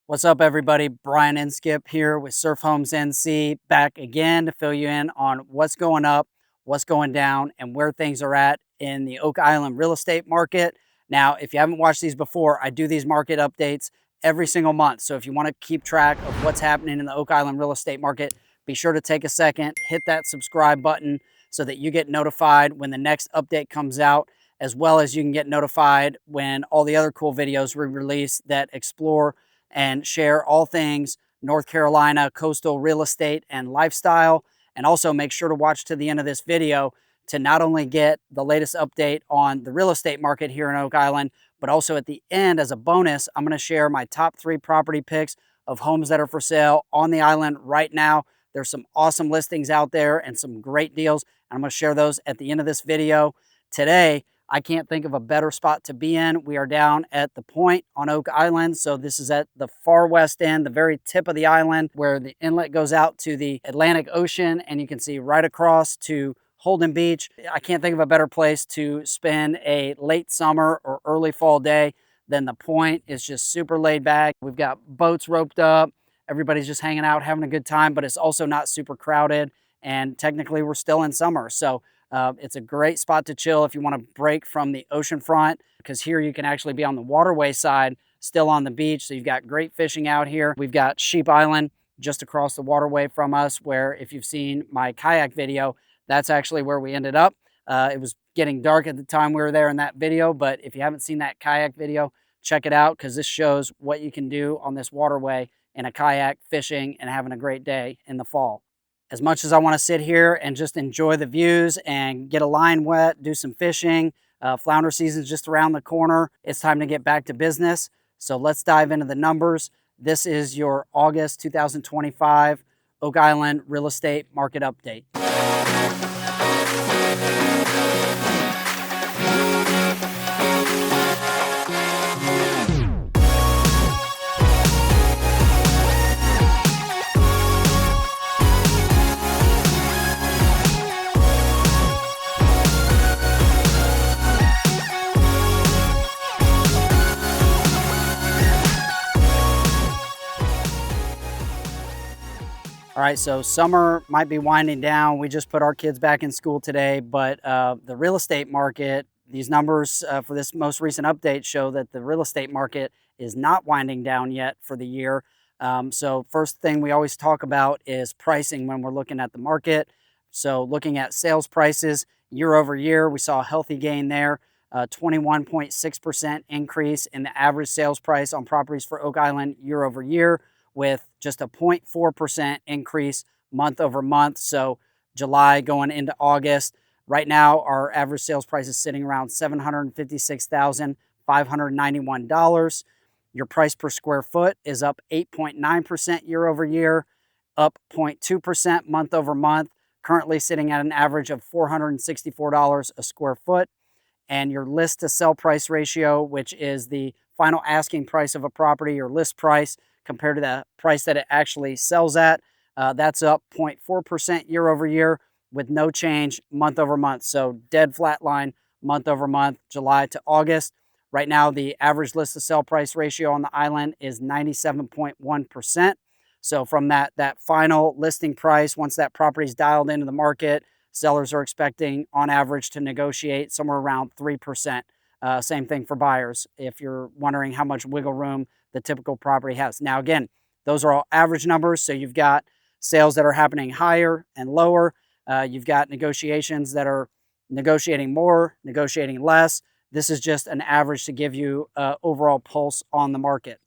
What's up, everybody? Brian Inskip here with Surf Homes NC, back again to fill you in on what's going up, what's going down, and where things are at in the Oak Island real estate market. Now, if you haven't watched these before, I do these market updates every single month. So if you want to keep track of what's happening in the Oak Island real estate market, be sure to take a second, hit that subscribe button so that you get notified when the next update comes out, as well as you can get notified when all the other cool videos we release that explore and share all things North Carolina coastal real estate and lifestyle. And also make sure to watch to the end of this video to not only get the latest update on the real estate market here in Oak Island, but also at the end, as a bonus, I'm going to share my top 3 property picks of homes that are for sale on the island right now. There's some awesome listings out there and some great deals, and I'm going to share those at the end of this video. Today, I can't think of a better spot to be in. We are down at the Point on Oak Island. So this is at the far west end, the very tip of the island, where the inlet goes out to the Atlantic Ocean, and you can see right across to Holden Beach. I can't think of a better place to spend a late summer or early fall day than the Point. It's just super laid back. We've got boats roped up. Everybody's just hanging out, having a good time, but it's also not super crowded. And technically, we're still in summer. So it's a great spot to chill if you want to break from the ocean front, because here you can actually be on the waterway side, still on the beach. So you've got great fishing out here. We've got Sheep Island just across the waterway from us, where if you've seen my kayak video, that's actually where we ended up. It was getting dark at the time we were there in that video, but if you haven't seen that kayak video, check it out, because this shows what you can do on this waterway in a kayak, fishing and having a great day in the fall. As much as I want to sit here and just enjoy the views and get a line wet, do some fishing, flounder season is just around the corner. It's time to get back to business. So let's dive into the numbers. This is your August 2025 Oak Island real estate market update. All right, so summer might be winding down. We just put our kids back in school today, but the real estate market, these numbers for this most recent update show that the real estate market is not winding down yet for the year. So first thing we always talk about is pricing when we're looking at the market. So looking at sales prices year over year, we saw a healthy gain there, 21.6% increase in the average sales price on properties for Oak Island year over year, with just a 0.4% increase month over month. So July going into August. Right now, our average sales price is sitting around $756,591. Your price per square foot is up 8.9% year over year, up 0.2% month over month, currently sitting at an average of $464 a square foot. And your list to sell price ratio, which is the final asking price of a property or list price compared to the price that it actually sells at, that's up 0.4% year over year with no change month over month. So dead flat line month over month, July to August. Right now, the average list to sell price ratio on the island is 97.1%. So from that final listing price, once that property is dialed into the market, sellers are expecting on average to negotiate somewhere around 3%. Same thing for buyers, if you're wondering how much wiggle room the typical property has. Now, again, those are all average numbers. So you've got sales that are happening higher and lower. You've got negotiations that are negotiating more, negotiating less. This is just an average to give you overall pulse on the market.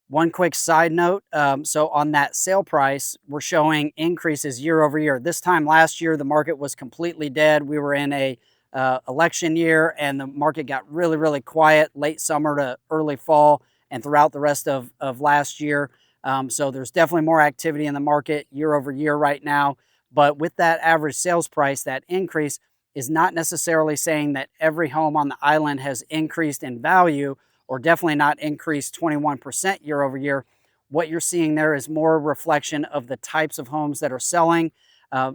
One quick side note, so on that sale price, we're showing increases year over year. This time last year, the market was completely dead. We were in a election year, and the market got really, really quiet late summer to early fall and throughout the rest of last year. So there's definitely more activity in the market year over year right now. But with that average sales price, that increase is not necessarily saying that every home on the island has increased in value, or definitely not increased 21% year over year. What you're seeing there is more a reflection of the types of homes that are selling.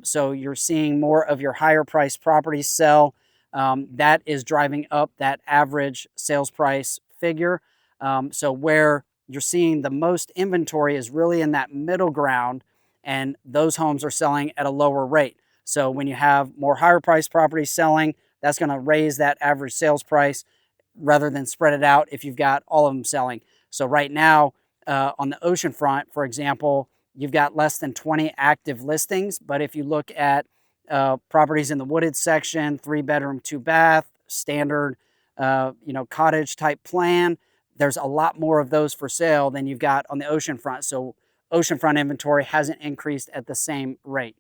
So you're seeing more of your higher priced properties sell. That is driving up that average sales price figure. So where you're seeing the most inventory is really in that middle ground, and those homes are selling at a lower rate. So when you have more higher priced properties selling, that's going to raise that average sales price rather than spread it out if you've got all of them selling. So right now, on the ocean front, for example, you've got less than 20 active listings. But if you look at properties in the wooded section, 3-bedroom, 2-bath, standard, cottage type plan, there's a lot more of those for sale than you've got on the ocean front. So oceanfront inventory hasn't increased at the same rate.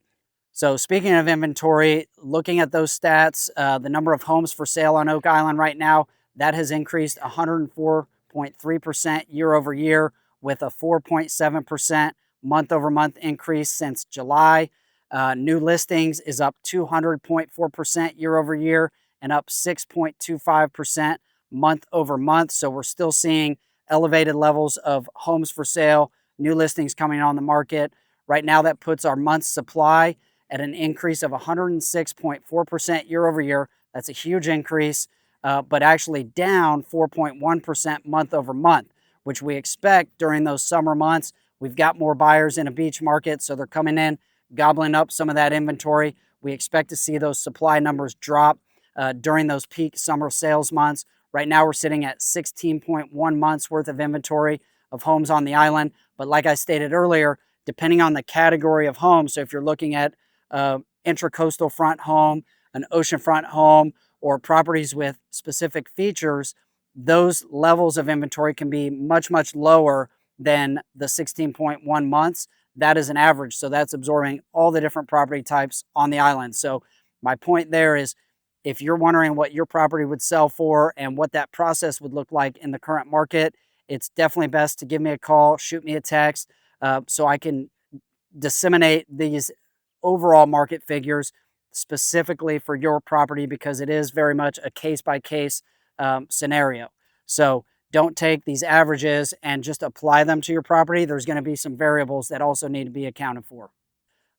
So speaking of inventory, looking at those stats, the number of homes for sale on Oak Island right now, that has increased 104.3% year over year, with a 4.7% month over month increase since July. New listings is up 200.4% year over year and up 6.25% month over month. So we're still seeing elevated levels of homes for sale, new listings coming on the market. Right now, that puts our month's supply at an increase of 106.4% year over year. That's a huge increase, but actually down 4.1% month over month, which we expect during those summer months. We've got more buyers in a beach market, so they're coming in, gobbling up some of that inventory. We expect to see those supply numbers drop during those peak summer sales months. Right now, we're sitting at 16.1 months worth of inventory of homes on the island. But like I stated earlier, depending on the category of home, so if you're looking at intracoastal front home, an oceanfront home, or properties with specific features, those levels of inventory can be much, much lower than the 16.1 months. That is an average. So that's absorbing all the different property types on the island. So my point there is, if you're wondering what your property would sell for and what that process would look like in the current market, it's definitely best to give me a call, shoot me a text, so I can disseminate these overall market figures specifically for your property, because it is very much a case-by-case scenario. So don't take these averages and just apply them to your property. There's going to be some variables that also need to be accounted for.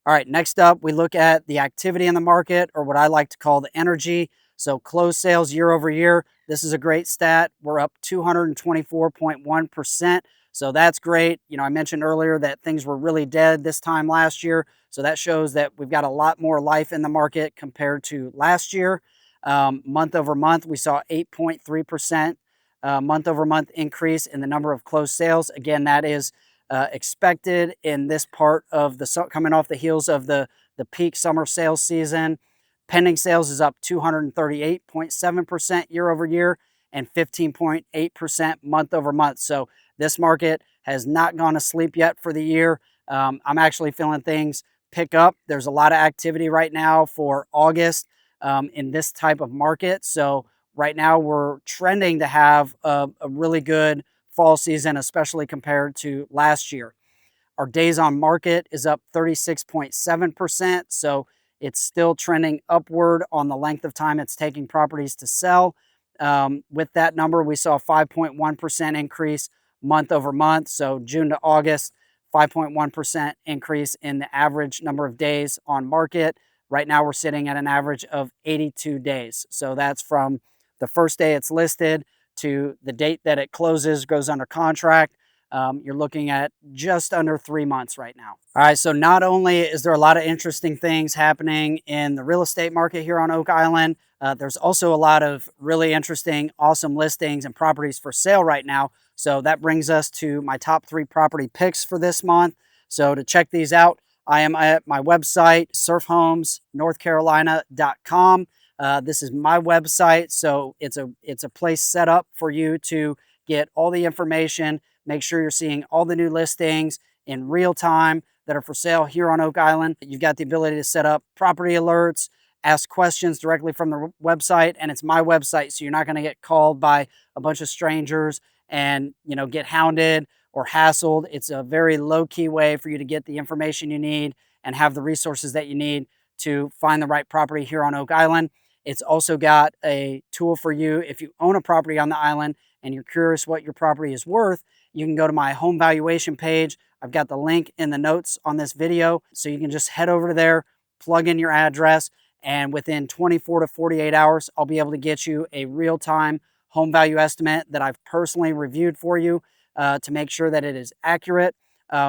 All right, next up, we look at the activity in the market, or what I like to call the energy. So closed sales year over year. This is a great stat. We're up 224.1%. So that's great. I mentioned earlier that things were really dead this time last year. So that shows that we've got a lot more life in the market compared to last year. Month over month, we saw 8.3% month over month increase in the number of closed sales. Again, that is expected in this part of coming off the heels of the peak summer sales season. Pending sales is up 238.7% year over year and 15.8% month over month. So this market has not gone to sleep yet for the year. I'm actually feeling things pick up. There's a lot of activity right now for August in this type of market. So right now we're trending to have a really good fall season, especially compared to last year. Our days on market is up 36.7%. So it's still trending upward on the length of time it's taking properties to sell. With that number, we saw a 5.1% increase month over month. So June to August, 5.1% increase in the average number of days on market. Right now, we're sitting at an average of 82 days. So that's from the first day it's listed to the date that it closes, goes under contract. You're looking at just under 3 months right now. All right, so not only is there a lot of interesting things happening in the real estate market here on Oak Island, there's also a lot of really interesting, awesome listings and properties for sale right now. So that brings us to my top 3 property picks for this month. So to check these out, I am at my website, surfhomesnorthcarolina.com. This is my website, so it's a place set up for you to get all the information. Make sure you're seeing all the new listings in real time that are for sale here on Oak Island. You've got the ability to set up property alerts, ask questions directly from the website, and it's my website, so you're not going to get called by a bunch of strangers and get hounded or hassled. It's a very low-key way for you to get the information you need and have the resources that you need to find the right property here on Oak Island. It's also got a tool for you if you own a property on the island and you're curious what your property is worth. You can go to my home valuation page. I've got the link in the notes on this video, so you can just head over to there, plug in your address, and within 24 to 48 hours, I'll be able to get you a real-time home value estimate that I've personally reviewed for you. to make sure that it is accurate.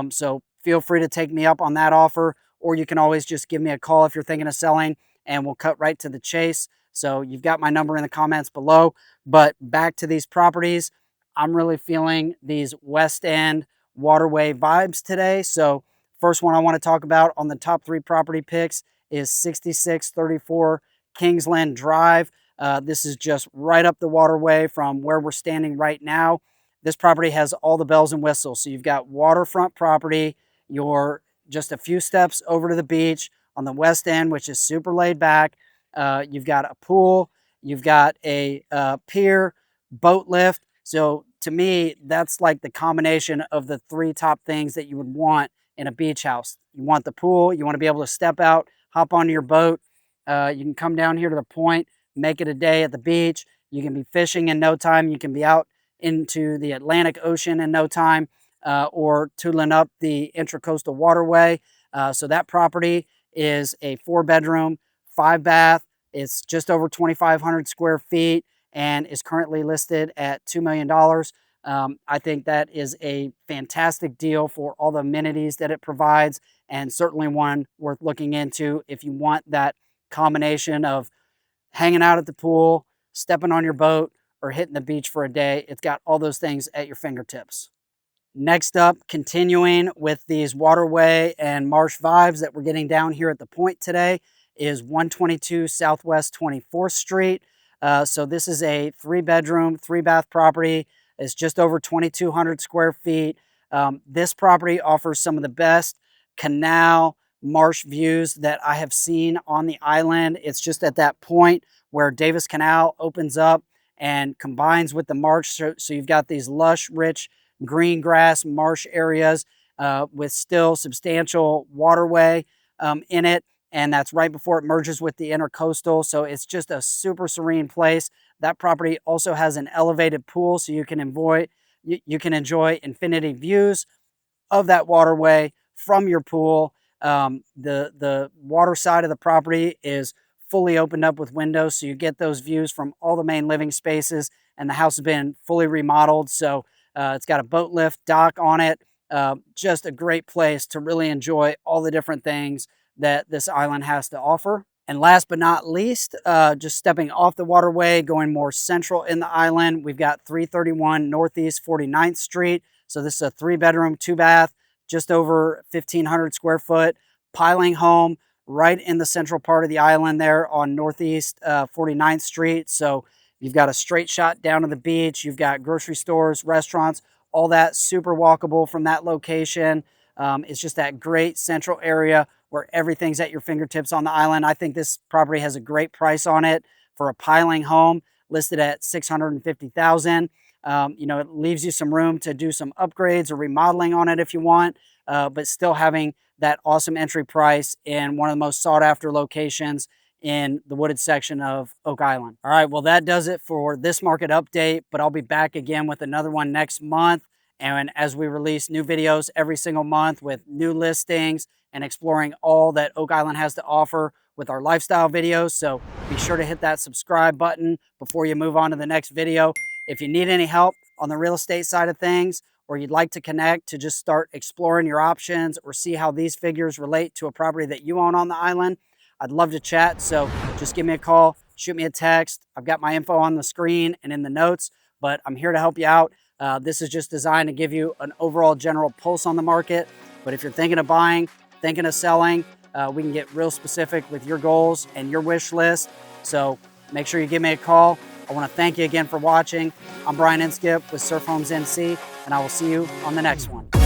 So feel free to take me up on that offer, or you can always just give me a call if you're thinking of selling, and we'll cut right to the chase. So you've got my number in the comments below. But back to these properties, I'm really feeling these West End waterway vibes today. So first one I want to talk about on the top 3 property picks is 6634 Kingsland Drive. This is just right up the waterway from where we're standing right now. This property has all the bells and whistles. So you've got waterfront property. You're just a few steps over to the beach on the West End, which is super laid back. You've got a pool. You've got a pier, boat lift. So to me, that's like the combination of the 3 top things that you would want in a beach house. You want the pool. You want to be able to step out, hop onto your boat. You can come down here to the point, make it a day at the beach. You can be fishing in no time. You can be out into the Atlantic Ocean in no time, or tootling up the Intracoastal Waterway. So that property is a 4-bedroom, 5-bath. It's just over 2,500 square feet and is currently listed at $2 million. I think that is a fantastic deal for all the amenities that it provides, and certainly one worth looking into if you want that combination of hanging out at the pool, stepping on your boat, or hitting the beach for a day. It's got all those things at your fingertips. Next up, continuing with these waterway and marsh vibes that we're getting down here at the point today, is 122 Southwest 24th Street. So this is a 3-bedroom, 3-bath property. It's just over 2,200 square feet. This property offers some of the best canal marsh views that I have seen on the island. It's just at that point where Davis Canal opens up and combines with the marsh. So you've got these lush, rich green grass marsh areas with still substantial waterway in it. And that's right before it merges with the intercoastal. So it's just a super serene place. That property also has an elevated pool, so you can enjoy infinity views of that waterway from your pool. The water side of the property is fully opened up with windows, so you get those views from all the main living spaces, and the house has been fully remodeled. So it's got a boat lift dock on it. Just a great place to really enjoy all the different things that this island has to offer. And last but not least, just stepping off the waterway, going more central in the island, we've got 331 Northeast 49th Street. So this is a 3-bedroom, 2-bath, just over 1,500 square foot piling home right in the central part of the island there on Northeast 49th Street. So you've got a straight shot down to the beach. You've got grocery stores, restaurants, all that super walkable from that location. It's just that great central area where everything's at your fingertips on the island. I think this property has a great price on it for a piling home, listed at $650,000. It leaves you some room to do some upgrades or remodeling on it if you want, but still having that awesome entry price in one of the most sought after locations in the wooded section of Oak Island. All right, well, that does it for this market update, but I'll be back again with another one next month. And as we release new videos every single month with new listings and exploring all that Oak Island has to offer with our lifestyle videos. So be sure to hit that subscribe button before you move on to the next video. If you need any help on the real estate side of things, or you'd like to connect to just start exploring your options or see how these figures relate to a property that you own on the island, I'd love to chat. So just give me a call, shoot me a text. I've got my info on the screen and in the notes, but I'm here to help you out. This is just designed to give you an overall general pulse on the market. But if you're thinking of buying, thinking of selling, we can get real specific with your goals and your wish list. So make sure you give me a call. I want to thank you again for watching. I'm Brian Inskip with Surf Homes NC, and I will see you on the next one.